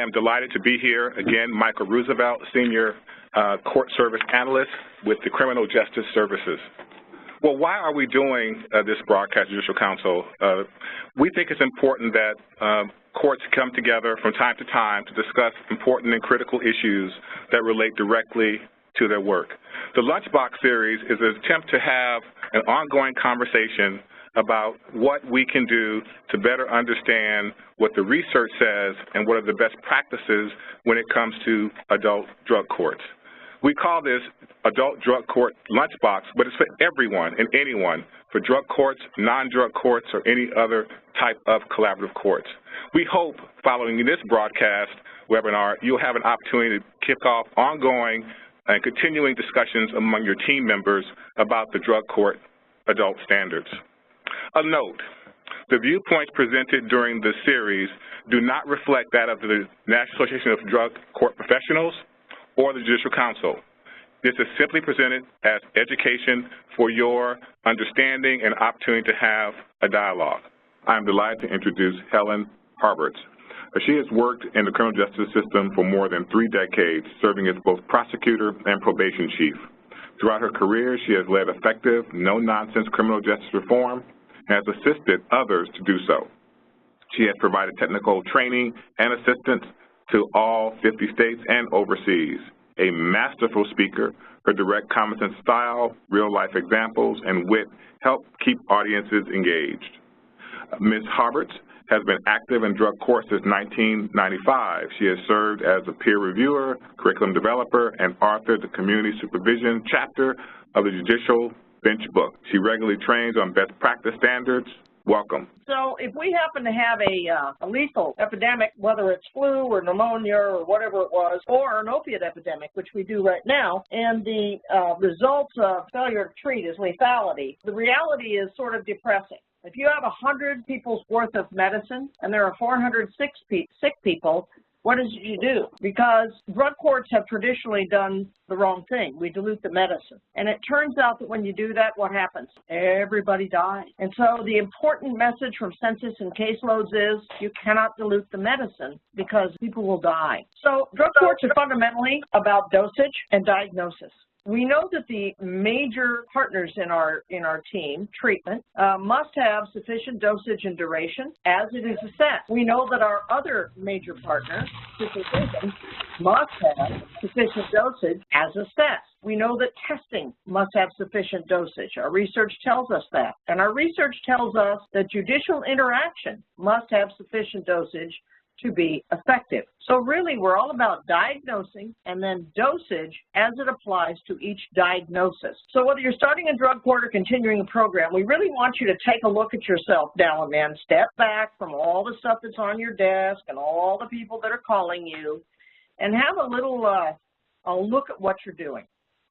am delighted to be here again, Michael Roosevelt, Senior Court Service Analyst with the Criminal Justice Services. Well, why are we doing this broadcast, Judicial Council? We think it's important that courts come together from time to time to discuss important and critical issues that relate directly to their work. The Lunchbox series is an attempt to have an ongoing conversation about what we can do to better understand what the research says and what are the best practices when it comes to adult drug courts. We call this Adult Drug Court Lunchbox, but it's for everyone and anyone, for drug courts, non-drug courts, or any other type of collaborative courts. We hope, following this broadcast webinar, you'll have an opportunity to kick off ongoing and continuing discussions among your team members about the drug court adult standards. A note, the viewpoints presented during the series do not reflect that of the National Association of Drug Court Professionals or the Judicial Council. This is simply presented as education for your understanding and opportunity to have a dialogue. I am delighted to introduce Helen Harberts. She has worked in the criminal justice system for more than 3 decades, serving as both prosecutor and probation chief. Throughout her career, she has led effective, no-nonsense criminal justice reform and has assisted others to do so. She has provided technical training and assistance to all 50 states and overseas. A masterful speaker, her direct common sense style, real-life examples, and wit help keep audiences engaged. Ms. Harberts has been active in drug court since 1995. She has served as a peer reviewer, curriculum developer, and authored the Community Supervision chapter of the Judicial Bench book. She regularly trains on best practice standards. Welcome. So if we happen to have a lethal epidemic, whether it's flu or pneumonia or whatever it was, or an opiate epidemic, which we do right now, and the results of failure to treat is lethality, the reality is sort of depressing. If you have 100 people's worth of medicine and there are 406 sick people, what did you do? Because drug courts have traditionally done the wrong thing. We dilute the medicine. And it turns out that when you do that, what happens? Everybody dies. And so the important message from Census and Caseloads is you cannot dilute the medicine because people will die. So drug courts are fundamentally about dosage and diagnosis. We know that the major partners in our team, treatment, must have sufficient dosage and duration as it is assessed. We know that our other major partner, supervision, must have sufficient dosage as assessed. We know that testing must have sufficient dosage. Our research tells us that. And our research tells us that judicial interaction must have sufficient dosage to be effective. So really, we're all about diagnosing and then dosage as it applies to each diagnosis. So whether you're starting a drug court or continuing a program, we really want you to take a look at yourself now and then. Step back from all the stuff that's on your desk and all the people that are calling you and have a little a look at what you're doing.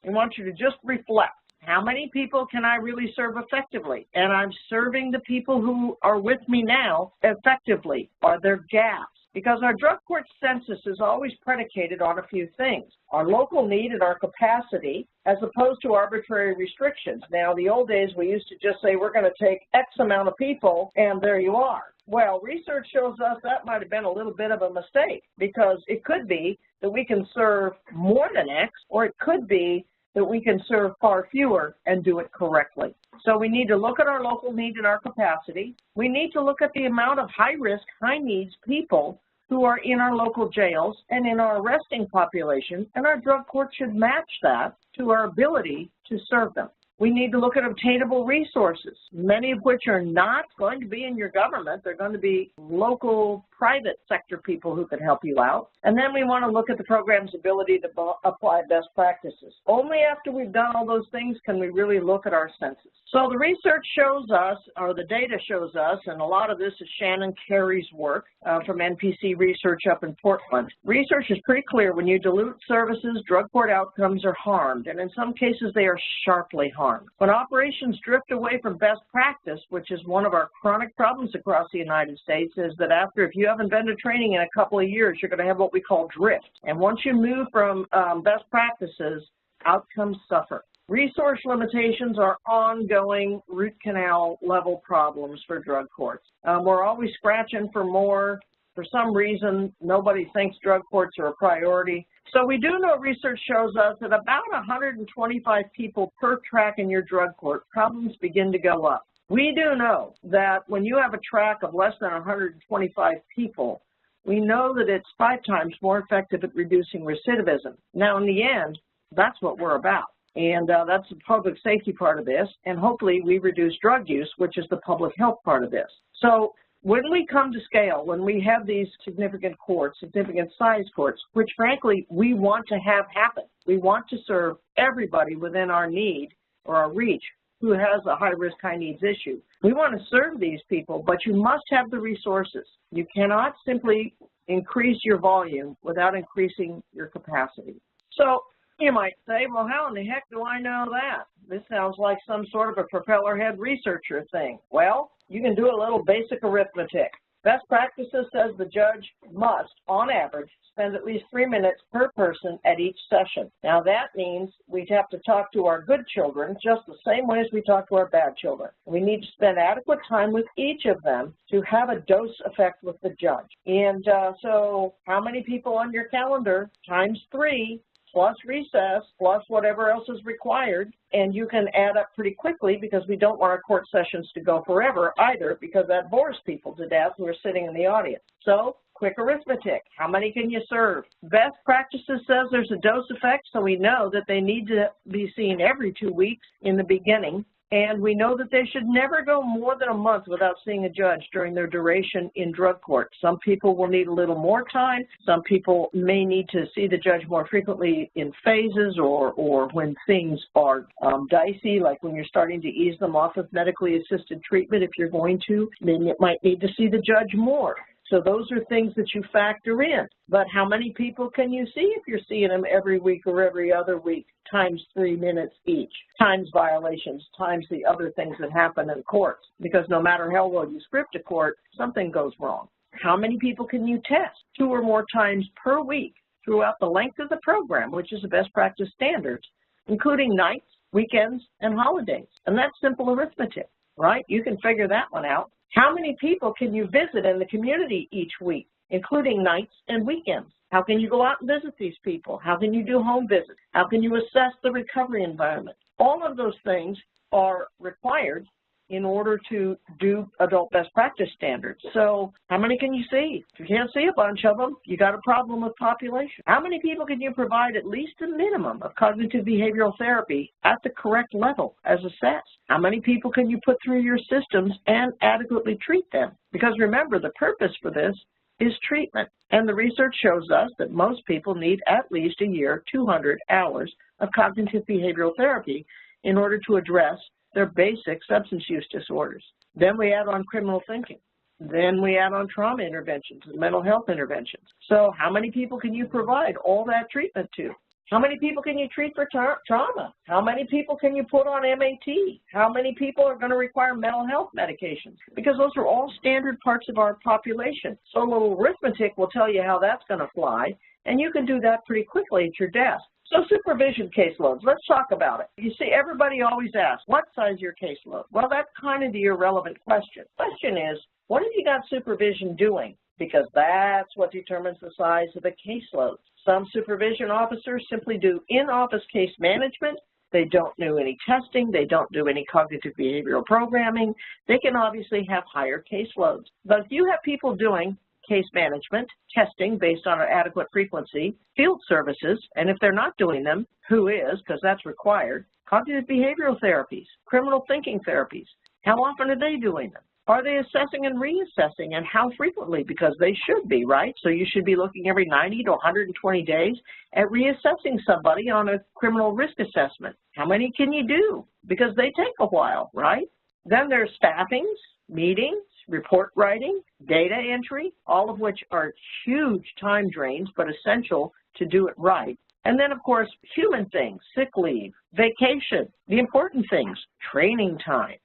We want you to just reflect. How many people can I really serve effectively? And I'm serving the people who are with me now effectively. Are there gaps? Because our drug court census is always predicated on a few things. Our local need and our capacity, as opposed to arbitrary restrictions. Now, the old days, we used to just say, we're going to take X amount of people, and there you are. Well, research shows us that might have been a little bit of a mistake, because it could be that we can serve more than X, or it could be that we can serve far fewer and do it correctly. So we need to look at our local need and our capacity. We need to look at the amount of high-risk, high-needs people who are in our local jails and in our arresting population, and our drug court should match that to our ability to serve them. We need to look at obtainable resources, many of which are not going to be in your government. They're going to be local, private sector people who can help you out. And then we want to look at the program's ability to apply best practices. Only after we've done all those things can we really look at our census. So the research shows us, or the data shows us, and a lot of this is Shannon Carey's work from NPC Research up in Portland. Research is pretty clear. When you dilute services, drug court outcomes are harmed, and in some cases they are sharply harmed. When operations drift away from best practice, which is one of our chronic problems across the United States, is that if you haven't been to training in a couple of years, you're going to have what we call drift. And once you move from best practices, outcomes suffer. Resource limitations are ongoing root canal level problems for drug courts. We're always scratching for more. for some reason, nobody thinks drug courts are a priority. So we do know research shows us that about 125 people per track in your drug court, problems begin to go up. We do know that when you have a track of less than 125 people, we know that it's 5 times more effective at reducing recidivism. Now, in the end, that's what we're about. And that's the public safety part of this. And hopefully we reduce drug use, which is the public health part of this. So when we come to scale, when we have these significant courts, significant size courts, which frankly we want to have happen, we want to serve everybody within our need or our reach who has a high-risk, high-needs issue. We want to serve these people, but you must have the resources. You cannot simply increase your volume without increasing your capacity. So you might say, well, how in the heck do I know that? This sounds like some sort of a propeller head researcher thing. Well, you can do a little basic arithmetic. Best practices says the judge must, on average, spend at least 3 minutes per person at each session. Now that means we have to talk to our good children just the same way as we talk to our bad children. We need to spend adequate time with each of them to have a dose effect with the judge. And so how many people on your calendar times 3 plus recess, plus whatever else is required, and you can add up pretty quickly because we don't want our court sessions to go forever either because that bores people to death who are sitting in the audience. So, quick arithmetic, how many can you serve? Best practices says there's a dose effect, so we know that they need to be seen every 2 weeks in the beginning, and we know that they should never go more than a month without seeing a judge during their duration in drug court. Some people will need a little more time. Some people may need to see the judge more frequently in phases or when things are dicey, like when you're starting to ease them off of medically assisted treatment if you're going to, then you might need to see the judge more. So those are things that you factor in. But how many people can you see if you're seeing them every week or every other week, times 3 minutes each, times violations, times the other things that happen in courts? Because no matter how well you script a court, something goes wrong. How many people can you test 2 or more times per week throughout the length of the program, which is the best practice standards, including nights, weekends, and holidays? And that's simple arithmetic, right? You can figure that one out. How many people can you visit in the community each week, including nights and weekends? How can you go out and visit these people? How can you do home visits? How can you assess the recovery environment? All of those things are required in order to do adult best practice standards. So how many can you see? If you can't see a bunch of them, you got a problem with population. How many people can you provide at least a minimum of cognitive behavioral therapy at the correct level as assessed? How many people can you put through your systems and adequately treat them? Because remember, the purpose for this is treatment. And the research shows us that most people need at least a year, 200 hours of cognitive behavioral therapy in order to address their basic substance use disorders. Then we add on criminal thinking. Then we add on trauma interventions and mental health interventions. So how many people can you provide all that treatment to? How many people can you treat for trauma? How many people can you put on MAT? How many people are going to require mental health medications? Because those are all standard parts of our population. So a little arithmetic will tell you how that's going to fly, and you can do that pretty quickly at your desk. So supervision caseloads, let's talk about it. You see, everybody always asks, what size is your caseload? Well, that's kind of the irrelevant question. The question is, what have you got supervision doing? Because that's what determines the size of the caseload. Some supervision officers simply do in-office case management. They don't do any testing. They don't do any cognitive behavioral programming. They can obviously have higher caseloads. But if you have people doing case management, testing based on an adequate frequency, field services, and if they're not doing them, who is, because that's required, cognitive behavioral therapies, criminal thinking therapies, how often are they doing them? Are they assessing and reassessing, and how frequently? Because they should be, right? So you should be looking every 90 to 120 days at reassessing somebody on a criminal risk assessment. How many can you do? Because they take a while, right? Then there's staffings, meetings, report writing, data entry, all of which are huge time drains, but essential to do it right. And then, of course, human things, sick leave, vacation, the important things, training time.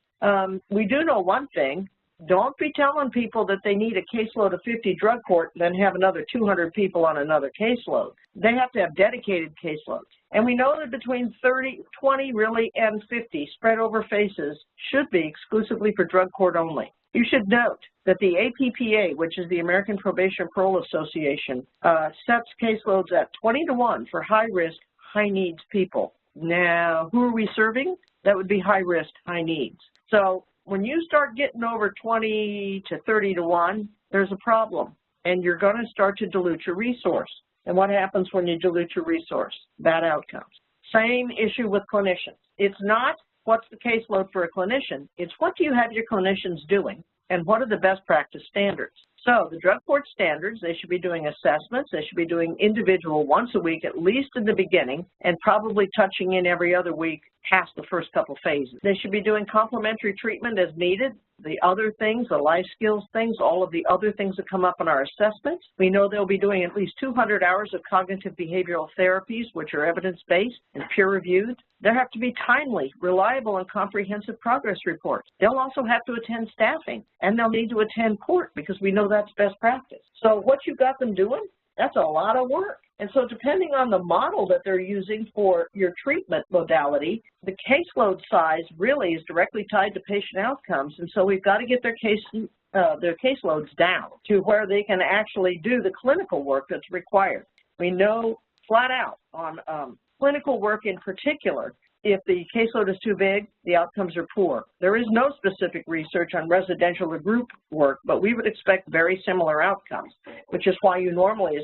We do know one thing. Don't be telling people that they need a caseload of 50 drug court and then have another 200 people on another caseload. They have to have dedicated caseloads. And we know that between 20 really, and 50 spread over faces should be exclusively for drug court only. You should note that the APPA, which is the American Probation Parole Association, sets caseloads at 20-to-1 for high-risk, high-needs people. Now, who are we serving? That would be high-risk, high-needs. So when you start getting over 20 to 30-to-1, there's a problem, and you're going to start to dilute your resource. And what happens when you dilute your resource? Bad outcomes. Same issue with clinicians. It's not what's the caseload for a clinician, it's what do you have your clinicians doing, and what are the best practice standards. So the drug court standards, they should be doing assessments, they should be doing individual once a week, at least in the beginning, and probably touching in every other week past the first couple phases. They should be doing complementary treatment as needed, the other things, the life skills things, all of the other things that come up in our assessments. We know they'll be doing at least 200 hours of cognitive behavioral therapies, which are evidence-based and peer-reviewed. There have to be timely, reliable, and comprehensive progress reports. They'll also have to attend staffing, and they'll need to attend court because we know that's best practice. So what you got them doing, that's a lot of work. And so depending on the model that they're using for your treatment modality, the caseload size really is directly tied to patient outcomes. And so we've got to get their caseloads down to where they can actually do the clinical work that's required. We know flat out on clinical work in particular, if the caseload is too big, the outcomes are poor. There is no specific research on residential or group work, but we would expect very similar outcomes, which is why you normally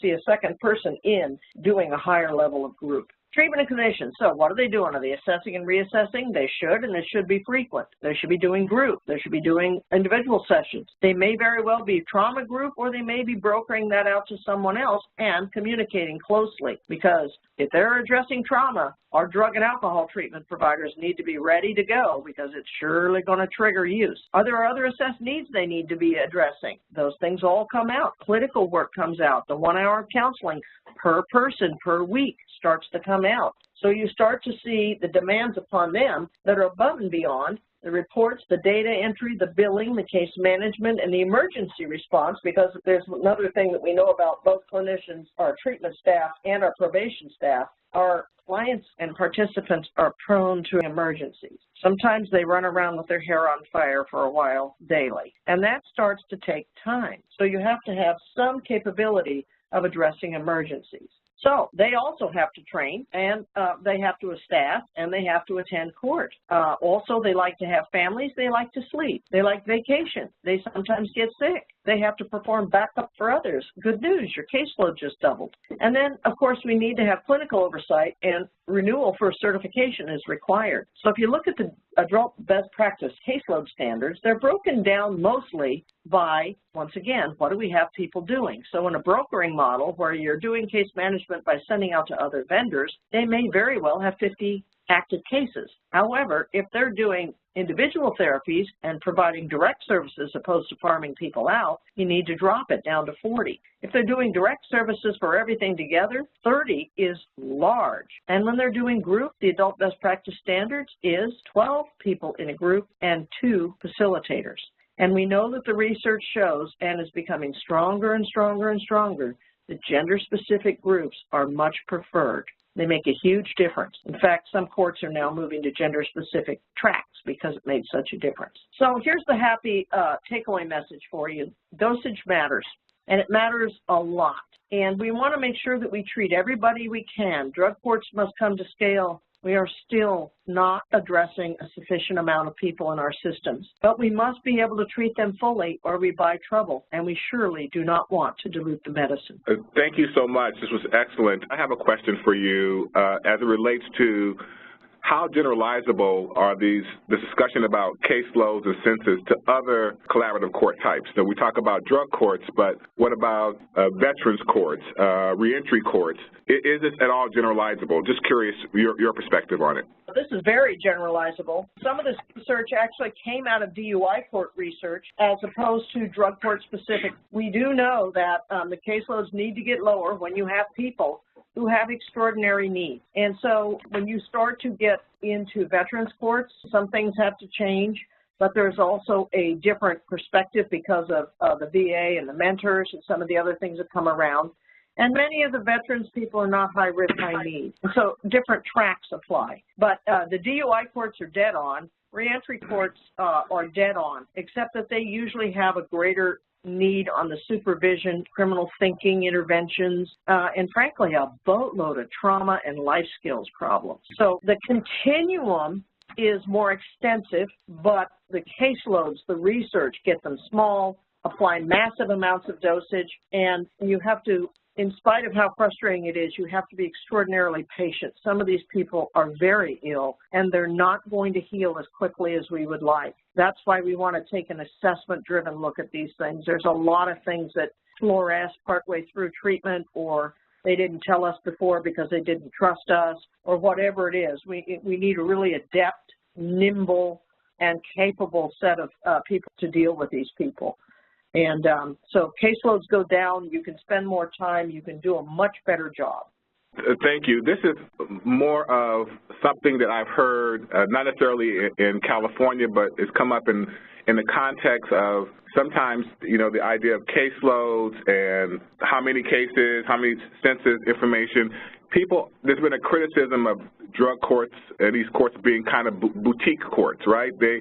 see a second person in doing a higher level of group. Treatment and clinicians, so what are they doing? Are they assessing and reassessing? They should, and it should be frequent. They should be doing group. They should be doing individual sessions. They may very well be trauma group, or they may be brokering that out to someone else and communicating closely, because if they're addressing trauma, our drug and alcohol treatment providers need to be ready to go because it's surely going to trigger use. Are there other assessed needs they need to be addressing? Those things all come out. Clinical work comes out. The 1 hour of counseling per person per week starts to come out. So you start to see the demands upon them that are above and beyond the reports, the data entry, the billing, the case management, and the emergency response, because there's another thing that we know about both clinicians, our treatment staff, and our probation staff. Our clients and participants are prone to emergencies. Sometimes they run around with their hair on fire for a while daily, and that starts to take time. So you have to have some capability of addressing emergencies. So they also have to train, and they have to staff, and they have to attend court. Also, they like to have families. They like to sleep. They like vacation. They sometimes get sick. They have to perform backup for others. Good news, your caseload just doubled. And then, of course, we need to have clinical oversight, and renewal for certification is required. So if you look at the adult best practice caseload standards, they're broken down mostly by, once again, what do we have people doing? So in a brokering model where you're doing case management by sending out to other vendors, they may very well have 50 active cases. However, if they're doing individual therapies and providing direct services opposed to farming people out, you need to drop it down to 40. If they're doing direct services for everything together, 30 is large. And when they're doing group, the adult best practice standards is 12 people in a group and 2 facilitators. And we know that the research shows, and is becoming stronger and stronger and stronger, that gender-specific groups are much preferred. They make a huge difference. In fact, some courts are now moving to gender-specific tracks because it made such a difference. So here's the happy takeaway message for you. Dosage matters, and it matters a lot. And we want to make sure that we treat everybody we can. Drug courts must come to scale. We are still not addressing a sufficient amount of people in our systems, but we must be able to treat them fully or we buy trouble, and we surely do not want to dilute the medicine. Thank you so much. This was excellent. I have a question for you as it relates to how generalizable are the discussion about caseloads and census to other collaborative court types? Now, we talk about drug courts, but what about veterans courts, reentry courts? Is this at all generalizable? Just curious your perspective on it. This is very generalizable. Some of this research actually came out of DUI court research as opposed to drug court specific. We do know that the caseloads need to get lower when you have people who have extraordinary needs. And so when you start to get into veterans courts, some things have to change, but there's also a different perspective because of the VA and the mentors and some of the other things that come around. And many of the veterans people are not high risk, high need. So different tracks apply. But the DUI courts are dead on. Reentry courts are dead on, except that they usually have a greater need on the supervision, criminal thinking interventions, and frankly, a boatload of trauma and life skills problems. So the continuum is more extensive, but the caseloads, the research, get them small, apply massive amounts of dosage, and you have to, in spite of how frustrating it is, you have to be extraordinarily patient. Some of these people are very ill, and they're not going to heal as quickly as we would like. That's why we want to take an assessment-driven look at these things. There's a lot of things that fluoresce partway through treatment, or they didn't tell us before because they didn't trust us, or whatever it is. We need a really adept, nimble, and capable set of people to deal with these people. And so caseloads go down, you can spend more time, you can do a much better job. Thank you. This is more of something that I've heard, not necessarily in California, but it's come up in the context of sometimes, you know, the idea of caseloads and how many cases, how many census information. There's been a criticism of drug courts and these courts being kind of boutique courts, right? They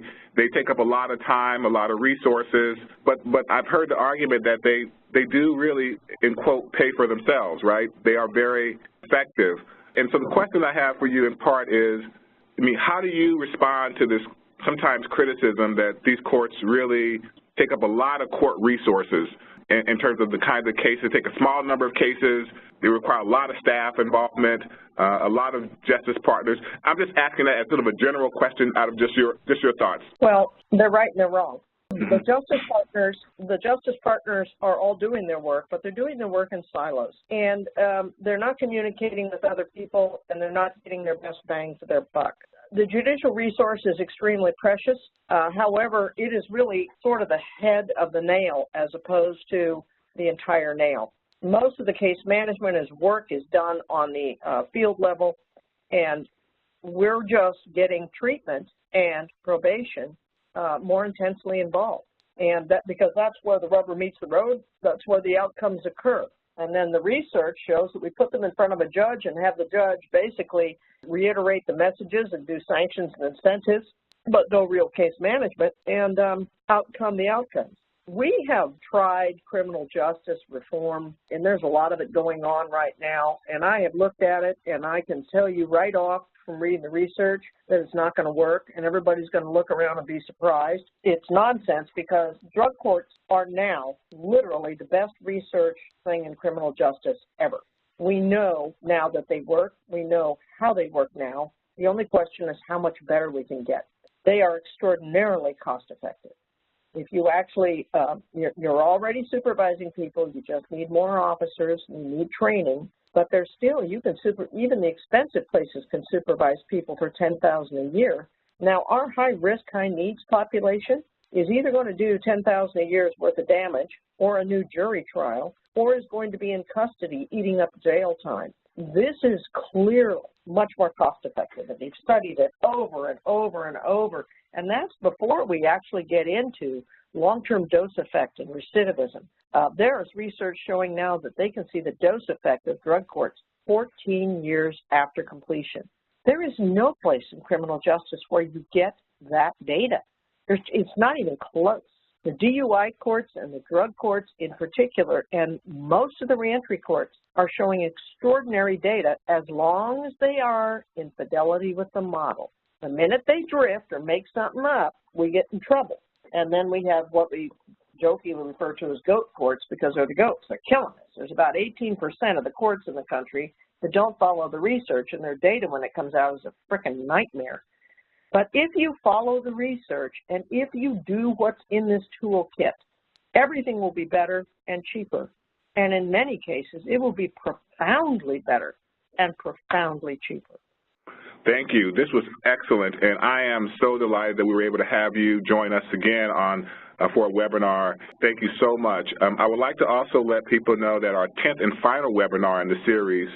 take up a lot of time, a lot of resources, but I've heard the argument that they do really, in quote, pay for themselves, right? They are very effective. And so the question I have for you in part is, I mean, how do you respond to this sometimes criticism that these courts really take up a lot of court resources in terms of the kinds of cases, take a small number of cases, they require a lot of staff involvement, a lot of justice partners. I'm just asking that as sort of a general question out of just your thoughts. Well, they're right and they're wrong. The justice partners are all doing their work, but they're doing their work in silos. And they're not communicating with other people, and they're not getting their best bang for their buck. The judicial resource is extremely precious. However, it is really sort of the head of the nail as opposed to the entire nail. Most of the case management work is done on the field level, and we're just getting treatment and probation more intensely involved. And because that's where the rubber meets the road, that's where the outcomes occur. And then the research shows that we put them in front of a judge and have the judge basically reiterate the messages and do sanctions and incentives, but no real case management, and out come the outcomes. We have tried criminal justice reform, and there's a lot of it going on right now, and I have looked at it, and I can tell you right off from reading the research that it's not going to work, and everybody's going to look around and be surprised. It's nonsense because drug courts are now literally the best research thing in criminal justice ever. We know now that they work. We know how they work now. The only question is how much better we can get. They are extraordinarily cost-effective. If you actually, you're already supervising people, you just need more officers, you need training, but there's still, even the expensive places can supervise people for $10,000 a year. Now, our high-risk, high-needs population is either going to do $10,000 a year's worth of damage or a new jury trial, or is going to be in custody eating up jail time. This is clearly much more cost-effective, and they've studied it over and over and over, and that's before we actually get into long-term dose effect and recidivism. There is research showing now that they can see the dose effect of drug courts 14 years after completion. There is no place in criminal justice where you get that data. It's not even close. The DUI courts and the drug courts in particular, and most of the reentry courts, are showing extraordinary data as long as they are in fidelity with the model. The minute they drift or make something up, we get in trouble. And then we have what we jokingly refer to as goat courts because they're the goats. They're killing us. There's about 18% of the courts in the country that don't follow the research, and their data when it comes out is a frickin' nightmare. But if you follow the research and if you do what's in this toolkit, everything will be better and cheaper. And in many cases, it will be profoundly better and profoundly cheaper. Thank you. This was excellent, and I am so delighted that we were able to have you join us again for a webinar. Thank you so much. I would like to also let people know that our 10th and final webinar in the series,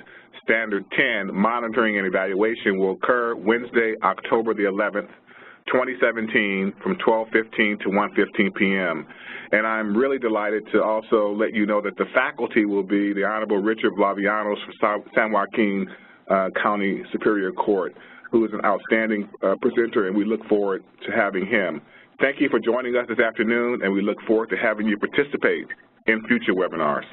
Standard 10, Monitoring and Evaluation, will occur Wednesday, October the 11th, 2017 from 12:15 to 1:15 p.m. And I'm really delighted to also let you know that the faculty will be the Honorable Richard Blavianos from San Joaquin County Superior Court, who is an outstanding presenter, and we look forward to having him. Thank you for joining us this afternoon, and we look forward to having you participate in future webinars.